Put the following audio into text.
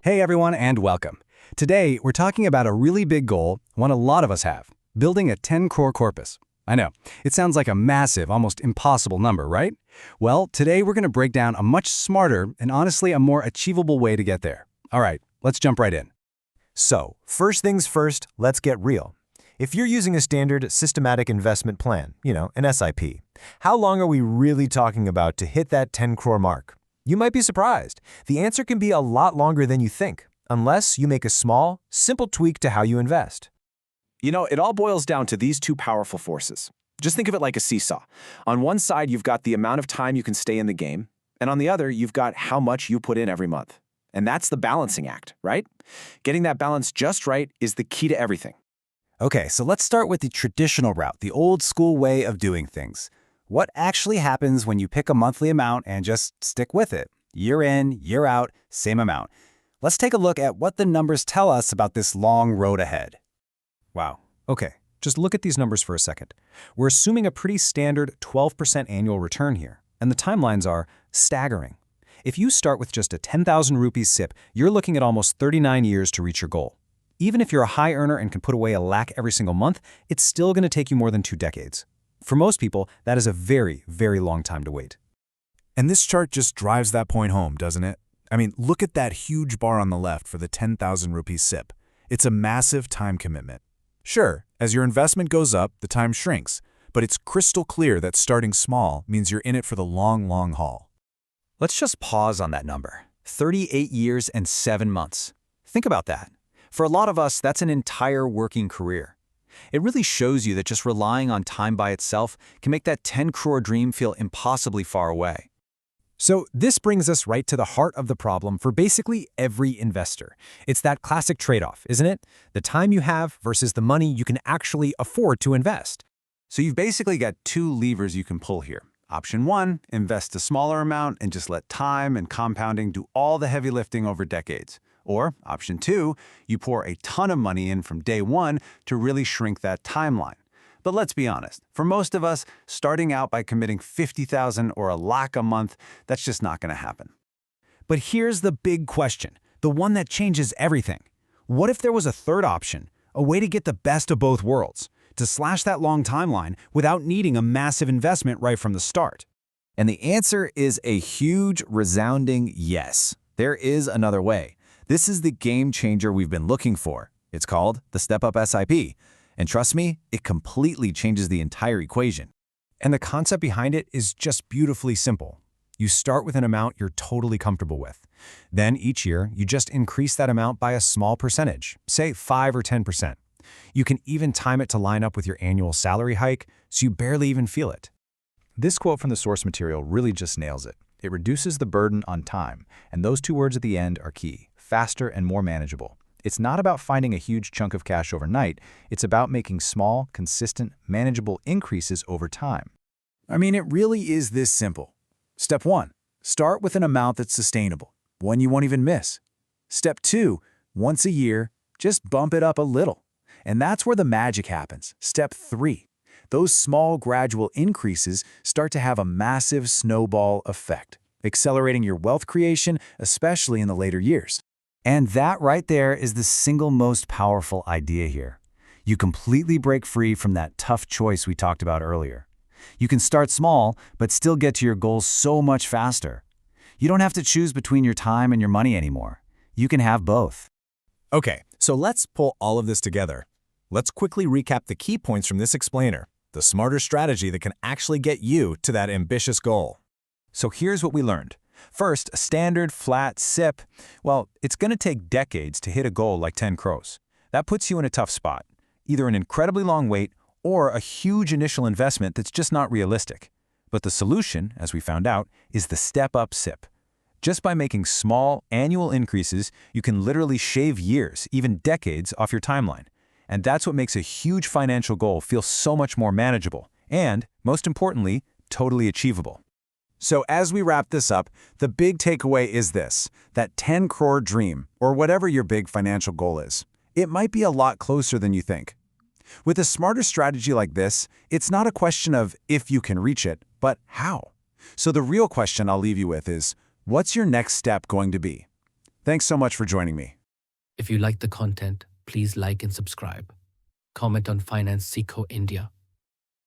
Hey everyone, and welcome. Today, we're talking about a really big goal, one a lot of us have, building a 10 crore corpus. I know, it sounds like a massive, almost impossible number, right? Well, today we're going to break down a much smarter and honestly a more achievable way to get there. All right, let's jump right in. So, first things first, let's get real. If you're using a standard systematic investment plan, an SIP, how long are we really talking about to hit that 10 crore mark? You might be surprised. The answer can be a lot longer than you think, unless you make a small, simple tweak to how you invest. It all boils down to these two powerful forces. Just think of it like a seesaw. On one side, you've got the amount of time you can stay in the game, and on the other, you've got how much you put in every month. And that's the balancing act, right? Getting that balance just right is the key to everything. Okay, so let's start with the traditional route, the old school way of doing things. What actually happens when you pick a monthly amount and just stick with it? Year in, year out, same amount. Let's take a look at what the numbers tell us about this long road ahead. Wow. Okay, just look at these numbers for a second. We're assuming a pretty standard 12% annual return here, and the timelines are staggering. If you start with just a 10,000 rupees SIP, you're looking at almost 39 years to reach your goal. Even if you're a high earner and can put away a lakh every single month, it's still going to take you more than 2 decades. For most people, that is a very, very long time to wait. And this chart just drives that point home, doesn't it? I mean, look at that huge bar on the left for the 10,000 rupees SIP. It's a massive time commitment. Sure, as your investment goes up, the time shrinks, but it's crystal clear that starting small means you're in it for the long, long haul. Let's just pause on that number. 38 years and 7 months. Think about that. For a lot of us, that's an entire working career. It really shows you that just relying on time by itself can make that 10 crore dream feel impossibly far away. So this brings us right to the heart of the problem for basically every investor. It's that classic trade-off, isn't it? The time you have versus the money you can actually afford to invest. So you've basically got 2 levers you can pull here. Option 1, invest a smaller amount and just let time and compounding do all the heavy lifting over decades. Or option 2, you pour a ton of money in from day one to really shrink that timeline. But let's be honest, for most of us, starting out by committing 50,000 or a lakh a month, that's just not going to happen. But here's the big question, the one that changes everything. What if there was a third option, a way to get the best of both worlds, to slash that long timeline without needing a massive investment right from the start? And the answer is a huge, resounding yes. There is another way. This is the game changer we've been looking for. It's called the Step-Up SIP. And trust me, it completely changes the entire equation. And the concept behind it is just beautifully simple. You start with an amount you're totally comfortable with. Then each year, you just increase that amount by a small percentage, say 5 or 10%. You can even time it to line up with your annual salary hike, so you barely even feel it. This quote from the source material really just nails it. It reduces the burden on time, and those 2 words at the end are key: faster and more manageable. It's not about finding a huge chunk of cash overnight. It's about making small, consistent, manageable increases over time. I mean, it really is this simple. Step 1, start with an amount that's sustainable, one you won't even miss. Step 2, once a year, just bump it up a little. And that's where the magic happens. Step 3, those small, gradual increases start to have a massive snowball effect, accelerating your wealth creation, especially in the later years. And that right there is the single most powerful idea here. You completely break free from that tough choice we talked about earlier. You can start small, but still get to your goals so much faster. You don't have to choose between your time and your money anymore. You can have both. Okay, so let's pull all of this together. Let's quickly recap the key points from this explainer, the smarter strategy that can actually get you to that ambitious goal. So here's what we learned. First, a standard flat SIP, well, it's going to take decades to hit a goal like 10 crores. That puts you in a tough spot, either an incredibly long wait or a huge initial investment that's just not realistic. But the solution, as we found out, is the Step-Up SIP. Just by making small, annual increases, you can literally shave years, even decades, off your timeline. And that's what makes a huge financial goal feel so much more manageable and, most importantly, totally achievable. So as we wrap this up, the big takeaway is this: that 10 crore dream, or whatever your big financial goal is, it might be a lot closer than you think. With a smarter strategy like this, it's not a question of if you can reach it, but how. So the real question I'll leave you with is, what's your next step going to be? Thanks so much for joining me. If you like the content, please like and subscribe. Comment on Finance Seco India.